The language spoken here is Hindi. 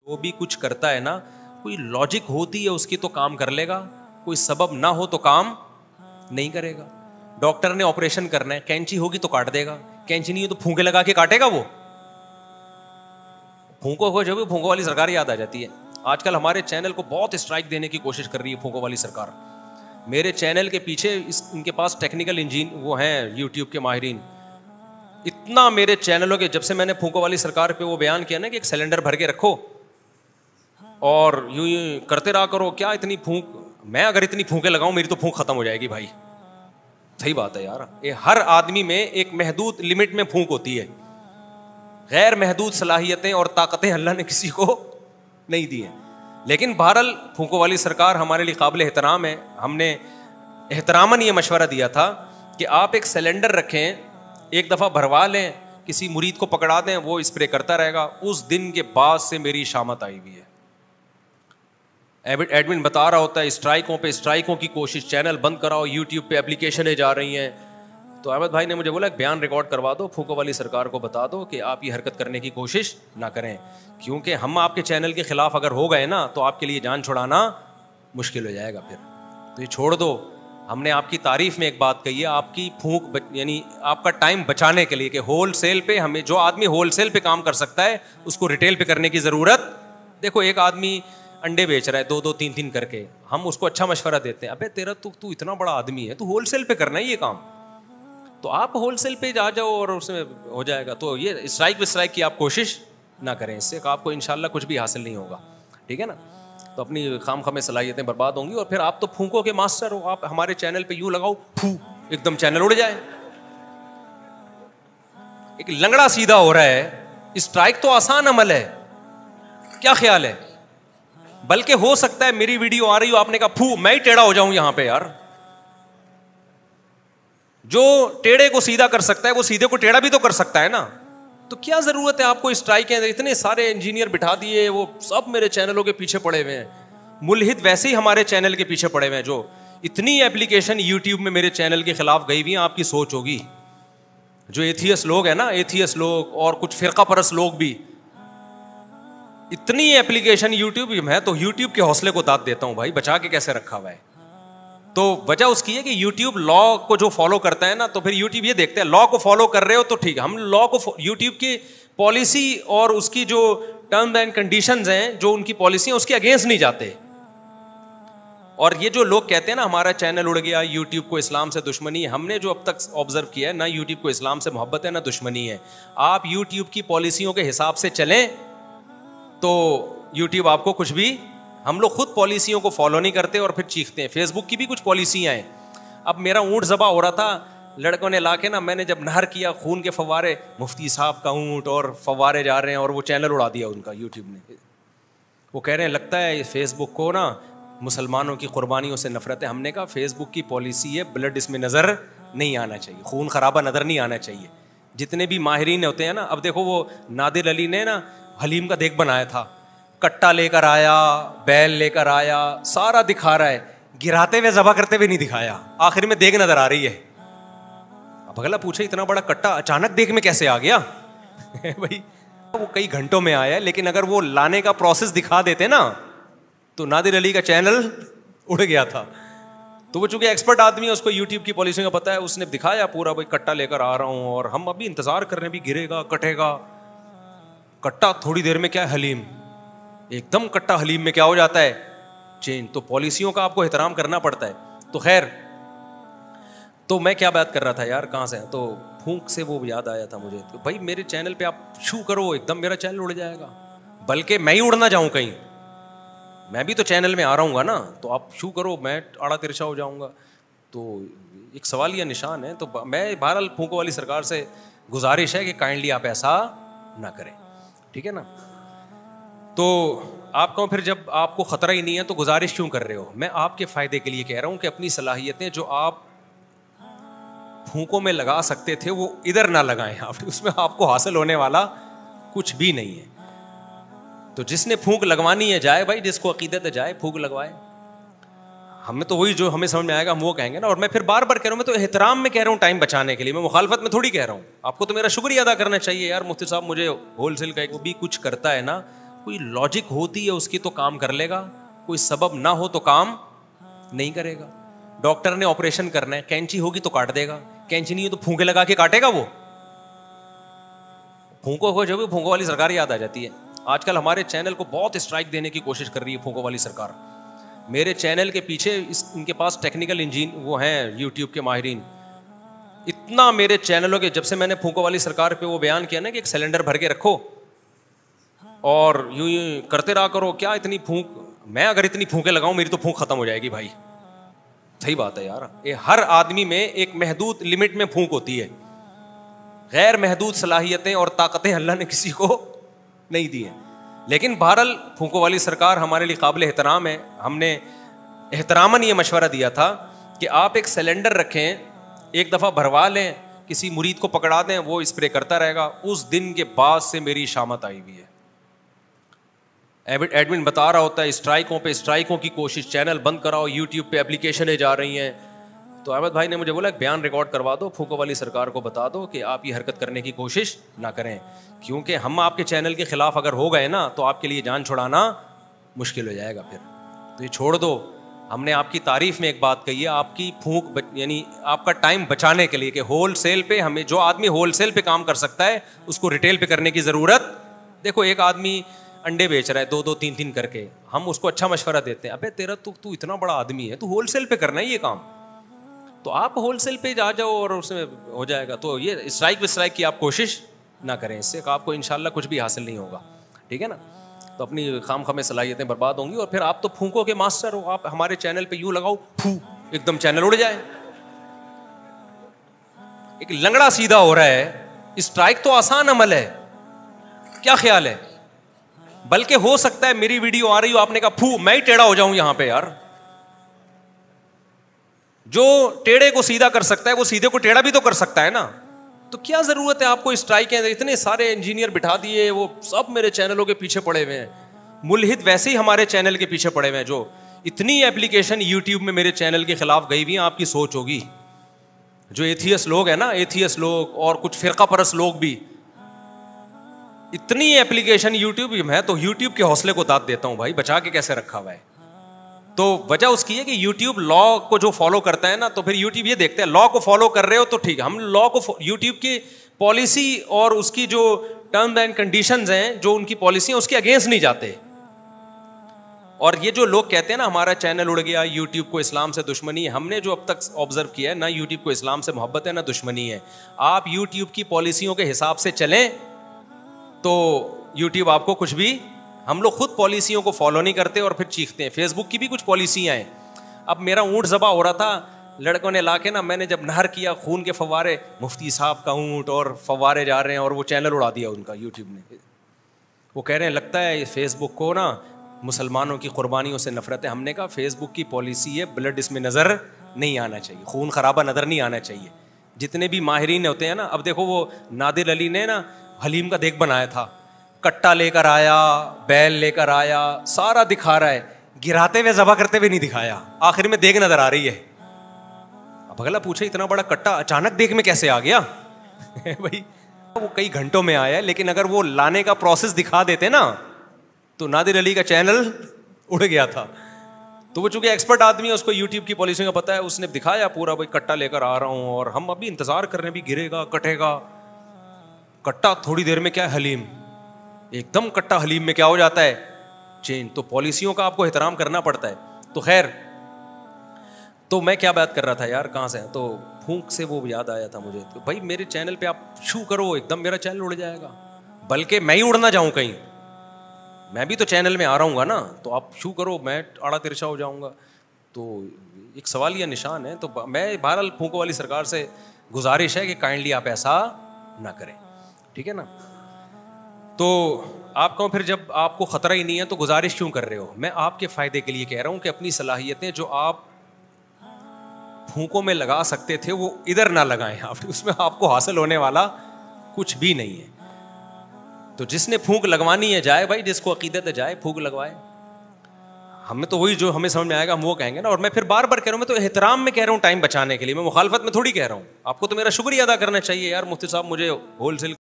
वो भी कुछ करता है ना, कोई लॉजिक होती है उसकी तो काम कर लेगा, कोई सबब ना हो तो काम नहीं करेगा। डॉक्टर ने ऑपरेशन करना है, कैंची होगी तो काट देगा, कैंची नहीं हो तो फूंके लगा के काटेगा वो। फूंको को जो भी फूंको वाली सरकार याद आ जाती है। आजकल हमारे चैनल को बहुत स्ट्राइक देने की कोशिश कर रही है फूंको वाली सरकार। मेरे चैनल के पीछे इनके पास टेक्निकल इंजीन वो हैं यूट्यूब के माहिरीन। इतना मेरे चैनलों के, जब से मैंने फूंको वाली सरकार पे वो बयान किया ना कि एक सिलेंडर भर के रखो और यूं यूं करते रहा करो, क्या इतनी फूंक, मैं अगर इतनी फूंके लगाऊं मेरी तो फूंक खत्म हो जाएगी भाई। सही बात है यार, ये हर आदमी में एक महदूद लिमिट में फूंक होती है। गैर महदूद सलाहियतें और ताकतें अल्लाह ने किसी को नहीं दी हैं। लेकिन बहरहाल फूंको वाली सरकार हमारे लिए काबिल एहतराम है। हमने एहतरामन ये मशवरा दिया था कि आप एक सिलेंडर रखें, एक दफ़ा भरवा लें, किसी मुरीद को पकड़ा दें, वो स्प्रे करता रहेगा। उस दिन के बाद से मेरी शामत आई हुई है। एडमिन बता रहा होता है स्ट्राइकों पे स्ट्राइकों की कोशिश, चैनल बंद कराओ, यूट्यूब पे एप्लीकेशनें जा रही हैं। तो अहमद भाई ने मुझे बोला एक बयान रिकॉर्ड करवा दो, फूंको वाली सरकार को बता दो कि आप ये हरकत करने की कोशिश ना करें, क्योंकि हम आपके चैनल के खिलाफ अगर हो गए ना तो आपके लिए जान छुड़ाना मुश्किल हो जाएगा फिर। तो ये छोड़ दो। हमने आपकी तारीफ में एक बात कही है, आपकी फूंक यानी आपका टाइम बचाने के लिए कि होल सेल पे, हमें जो आदमी होल सेल पे काम कर सकता है उसको रिटेल पे करने की ज़रूरत। देखो एक आदमी अंडे बेच रहा है 2-2 3-3 करके, हम उसको अच्छा मशवरा देते हैं, अबे तेरा तू इतना बड़ा आदमी है, तू होल सेल पे करना है ये काम, तो आप होलसेल पे जा जाओ और उसमें हो जाएगा। तो ये स्ट्राइक की आप कोशिश ना करें, इससे आपको इंशाल्लाह कुछ भी हासिल नहीं होगा, ठीक है ना। तो अपनी खाम सलाहियतें बर्बाद होंगी और फिर आप तो फूंकों के मास्टर हो। आप हमारे चैनल पे यूं लगाओ फू, एकदम चैनल उड़ जाए। एक लंगड़ा सीधा हो रहा है, स्ट्राइक तो आसान अमल है, क्या ख्याल है? बल्कि हो सकता है मेरी वीडियो आ रही हो, आपने कहा फू, मैं ही टेढ़ा हो जाऊं यहां पे यार। जो टेढ़े को सीधा कर सकता है वो सीधे को टेढ़ा भी तो कर सकता है ना। तो क्या जरूरत है आपको स्ट्राइक है? इतने सारे इंजीनियर बिठा दिए, वो सब मेरे चैनलों के पीछे पड़े हुए हैं। मुल्हिद वैसे ही हमारे चैनल के पीछे पड़े हुए हैं। जो इतनी एप्लीकेशन यूट्यूब में मेरे चैनल के खिलाफ गई हुई हैं, आपकी सोच होगी। जो एथियस लोग हैं ना, एथियस लोग और कुछ फिरका परस्त लोग भी, इतनी एप्लीकेशन यूट्यूब में है। तो यूट्यूब के हौसले को दाद देता हूं भाई, बचा के कैसे रखा हुआ है। तो वजह उसकी है कि यूट्यूब लॉ को जो फॉलो करता है ना, तो फिर यूट्यूब ये देखते हैं लॉ को फॉलो कर रहे हो तो ठीक है। हम लॉ को, यूट्यूब की पॉलिसी और उसकी जो टर्म्स एंड कंडीशंस हैं, जो उनकी पॉलिसी है, उसके अगेंस्ट नहीं जाते। और ये जो लोग कहते हैं ना हमारा चैनल उड़ गया, यूट्यूब को इस्लाम से दुश्मनी है, हमने जो अब तक ऑब्जर्व किया है ना, यूट्यूब को इस्लाम से मोहब्बत है ना दुश्मनी है। आप यूट्यूब की पॉलिसियों के हिसाब से चलें तो यूट्यूब आपको कुछ भी, हम लोग खुद पॉलिसियों को फॉलो नहीं करते और फिर चीखते हैं। फेसबुक की भी कुछ पॉलिसियाँ हैं। अब मेरा ऊँट ज़बा हो रहा था, लड़कों ने लाके ना, मैंने जब नहर किया, खून के फव्वारे, मुफ्ती साहब का ऊँट और फव्वारे जा रहे हैं, और वो चैनल उड़ा दिया उनका यूट्यूब ने। वो कह रहे हैं लगता है फेसबुक को ना मुसलमानों की कुर्बानियों से नफरत है। हमने कहा फेसबुक की पॉलिसी है, ब्लड इसमें नज़र नहीं आना चाहिए, खून खराबा नज़र नहीं आना चाहिए। जितने भी माहिरीन होते हैं ना, अब देखो वो नादिर अली ने ना हलीम का देख बनाया था, कट्टा लेकर आया, बैल लेकर आया, सारा दिखा रहा है, गिराते हुए ज़बह करते हुए नहीं दिखाया। आखिर में देख नजर आ रही है। अब अगला पूछे इतना बड़ा कट्टा अचानक देख में कैसे आ गया? भाई वो कई घंटों में आया है, लेकिन अगर वो लाने का प्रोसेस दिखा देते ना तो नादिर अली का चैनल उड़ गया था। तो वो चूंकि एक्सपर्ट आदमी है, उसको यूट्यूब की पॉलिसी का पता है, उसने दिखाया पूरा, भाई कट्टा लेकर आ रहा हूँ और हम अभी इंतजार कर रहे हैं, भी गिरेगा, कटेगा। कट्टा थोड़ी देर में क्या है, हलीम, एकदम कट्टा हलीम में क्या हो जाता है, चेंज। तो पॉलिसियों का आपको एहतराम करना पड़ता है। तो खैर, तो मैं क्या बात कर रहा था यार, कहाँ से, तो फूंक से वो याद आया था मुझे। तो भाई मेरे चैनल पे आप शू करो, एकदम मेरा चैनल उड़ जाएगा। बल्कि मैं ही उड़ना जाऊं कहीं, मैं भी तो चैनल में आ रहा हूँ ना, तो आप शू करो, मैं आड़ा तिरछा हो जाऊंगा। तो एक सवाल या निशान है। तो मैं बहरहाल फूंको वाली सरकार से गुजारिश है कि काइंडली आप ऐसा ना करें, ठीक है ना। तो आप कहो फिर जब आपको ख़तरा ही नहीं है तो गुजारिश क्यों कर रहे हो? मैं आपके फ़ायदे के लिए कह रहा हूँ कि अपनी सलाहियतें जो आप फूंकों में लगा सकते थे वो इधर ना लगाएं आप, उसमें आपको हासिल होने वाला कुछ भी नहीं है। तो जिसने फूंक लगवानी है जाए भाई, जिसको अकीदत है जाए फूंक लगवाए। हमें तो वही जो हमें समझ में आएगा हम वो कहेंगे ना। और मैं फिर बार बार कह रहा हूँ, मैं तो एहतराम में कह रहा हूँ, टाइम बचाने के लिए, मैं मुखालफत में थोड़ी कह रहा हूँ। आपको तो मेरा शुक्रिया अदा करना चाहिए यार, मुफ्ती साहब मुझे होलसेल का एक भी कुछ करता है ना कोई लॉजिक होती है उसकी तो काम कर लेगा, कोई सबब ना हो तो काम नहीं करेगा। डॉक्टर ने ऑपरेशन करना है, कैंची होगी तो काट देगा, कैंची नहीं हो तो फूंके लगा के काटेगा वो। फूंको को जब भी फूंको वाली सरकार याद आ जाती है। आजकल हमारे चैनल को बहुत स्ट्राइक देने की कोशिश कर रही है फूंको वाली सरकार। मेरे चैनल के पीछे इनके पास टेक्निकल इंजीन वो हैं यूट्यूब के माहिरीन। इतना मेरे चैनलों के, जब से मैंने फूंको वाली सरकार पे वो बयान किया ना कि एक सिलेंडर भर के रखो और यूं यूं करते रहा करो, क्या इतनी फूंक, मैं अगर इतनी फूंके लगाऊं मेरी तो फूंक खत्म हो जाएगी भाई। सही बात है यार, हर आदमी में एक महदूद लिमिट में फूंक होती है। गैर महदूद सलाहियतें और ताकतें अल्लाह ने किसी को नहीं दी हैं। लेकिन बहरहाल फूंको वाली सरकार हमारे लिए काबिल एहतराम है। हमने एहतरामन ये मशवरा दिया था कि आप एक सिलेंडर रखें, एक दफ़ा भरवा लें, किसी मुरीद को पकड़ा दें, वो स्प्रे करता रहेगा। उस दिन के बाद से मेरी शामत आई हुई है। एडमिन बता रहा होता है स्ट्राइकों पे स्ट्राइकों की कोशिश, चैनल बंद कराओ, यूट्यूब पे एप्लीकेशनें जा रही हैं। तो अहमद भाई ने मुझे बोला बयान रिकॉर्ड करवा दो, फूंको वाली सरकार को बता दो कि आप ये हरकत करने की कोशिश ना करें, क्योंकि हम आपके चैनल के खिलाफ अगर हो गए ना तो आपके लिए जान छुड़ाना मुश्किल हो जाएगा फिर। तो ये छोड़ दो। हमने आपकी तारीफ में एक बात कही है, आपकी फूंक यानी आपका टाइम बचाने के लिए कि होल सेल पे, हमें जो आदमी होल सेल पे काम कर सकता है उसको रिटेल पे करने की ज़रूरत। देखो एक आदमी अंडे बेच रहा है 2-2, 3-3 करके, हम उसको अच्छा मशवरा देते हैं, अबे तेरा तू इतना बड़ा आदमी है, तू होल सेल पे करना है ये काम, तो आप होलसेल पे जा जाओ और उसमें हो जाएगा। तो ये स्ट्राइक की आप कोशिश ना करें, इससे आपको इंशाल्लाह कुछ भी हासिल नहीं होगा, ठीक है ना। तो अपनी खाम सलाहियतें बर्बाद होंगी और फिर आप तो फूंकों के मास्टर हो। आप हमारे चैनल पे यूं लगाओ फू, एकदम चैनल उड़ जाए। एक लंगड़ा सीधा हो रहा है, स्ट्राइक तो आसान अमल है, क्या ख्याल है? बल्कि हो सकता है मेरी वीडियो आ रही हो, आपने कहा फू, मैं ही टेढ़ा हो जाऊं यहां पे यार। जो टेढ़े को सीधा कर सकता है वो सीधे को टेढ़ा भी तो कर सकता है ना। तो क्या जरूरत है आपको स्ट्राइक है? इतने सारे इंजीनियर बिठा दिए, वो सब मेरे चैनलों के पीछे पड़े हुए हैं। मुल्हिद वैसे ही हमारे चैनल के पीछे पड़े हुए हैं। जो इतनी एप्लीकेशन यूट्यूब में मेरे चैनल के खिलाफ गई हुई हैं, आपकी सोच होगी। जो एथियस लोग हैं ना, एथियस लोग और कुछ फिरका परस लोग भी, इतनी एप्लीकेशन यूट्यूब में है तो यूट्यूब के हौसले को दाद देता हूं भाई, बचा के कैसे रखा हुआ है। तो वजह उसकी है कि यूट्यूब लॉ को जो फॉलो करता है ना, तो फिर यूट्यूब ये देखते हैं लॉ को फॉलो कर रहे हो तो ठीक है। हम लॉ को, यूट्यूब की पॉलिसी और उसकी जो टर्म्स एंड कंडीशंस हैं, जो उनकी पॉलिसी है, उसके अगेंस्ट नहीं जाते। और ये जो लोग कहते हैं ना हमारा चैनल उड़ गया, यूट्यूब को इस्लाम से दुश्मनी है, हमने जो अब तक ऑब्जर्व किया है ना, यूट्यूब को इस्लाम से मोहब्बत है ना दुश्मनी है। आप यूट्यूब की पॉलिसियों के हिसाब से चलें तो यूट्यूब आपको कुछ भी, हम लोग खुद पॉलिसियों को फॉलो नहीं करते और फिर चीखते हैं। फेसबुक की भी कुछ पॉलिसियाँ हैं। अब मेरा ऊँट ज़बा हो रहा था, लड़कों ने ला के ना, मैंने जब नहर किया, खून के फव्वारे, मुफ्ती साहब का ऊँट और फव्वारे जा रहे हैं और वो चैनल उड़ा दिया उनका यूट्यूब ने। वो कह रहे हैं लगता है फेसबुक को ना मुसलमानों की कुर्बानियों से नफरत है। हमने कहा फेसबुक की पॉलिसी है ब्लड इसमें नज़र नहीं आना चाहिए, खून खराबा नज़र नहीं आना चाहिए। जितने भी माहिरीन होते हैं ना, अब देखो वो नादिर अली ने ना हलीम का देख बनाया था, कट्टा लेकर आया, बैल लेकर आया, सारा दिखा रहा है, गिराते हुए ज़बह करते हुए नहीं दिखाया, आखिर में देख नजर आ रही है। अब अगला पूछे इतना बड़ा कट्टा अचानक देख में कैसे आ गया? भाई वो कई घंटों में आया है, लेकिन अगर वो लाने का प्रोसेस दिखा देते ना तो नादिर अली का चैनल उड़ गया था। तो वो चूंकि एक्सपर्ट आदमी है, उसको यूट्यूब की पॉलिसी का पता है, उसने दिखाया पूरा, भाई कट्टा लेकर आ रहा हूँ और हम अभी इंतजार कर रहे हैं, भी गिरेगा, कटेगा। कट्टा थोड़ी देर में क्या है, हलीम, एकदम कट्टा हलीम में क्या हो जाता है, चेंज। तो पॉलिसियों का आपको एहतराम करना पड़ता है। तो खैर, तो मैं क्या बात कर रहा था यार, कहाँ से, तो फूंक से वो याद आया था मुझे। तो भाई मेरे चैनल पे आप शू करो, एकदम मेरा चैनल उड़ जाएगा। बल्कि मैं ही उड़ना जाऊं कहीं, मैं भी तो चैनल में आ रहा हूँ ना, तो आप शू करो, मैं आड़ा तिरछा हो जाऊंगा। तो एक सवाल या निशान है। तो मैं बहरहाल फूंको वाली सरकार से गुजारिश है कि काइंडली आप ऐसा ना करें, ठीक है ना। तो आप कहो फिर जब आपको ख़तरा ही नहीं है तो गुजारिश क्यों कर रहे हो? मैं आपके फ़ायदे के लिए कह रहा हूँ कि अपनी सलाहियतें जो आप फूंकों में लगा सकते थे वो इधर ना लगाएं आप, उसमें आपको हासिल होने वाला कुछ भी नहीं है। तो जिसने फूंक लगवानी है जाए भाई, जिसको अकीदत है जाए फूंक लगवाए। हमें तो वही जो हमें समझ में आएगा हम वो कहेंगे ना। और मैं फिर बार बार कह रहा हूँ, मैं तो एहतराम में कह रहा हूँ, टाइम बचाने के लिए, मैं मुखालफत में थोड़ी कह रहा हूँ। आपको तो मेरा शुक्रिया अदा करना चाहिए यार, मुफ्ती साहब मुझे होलसेल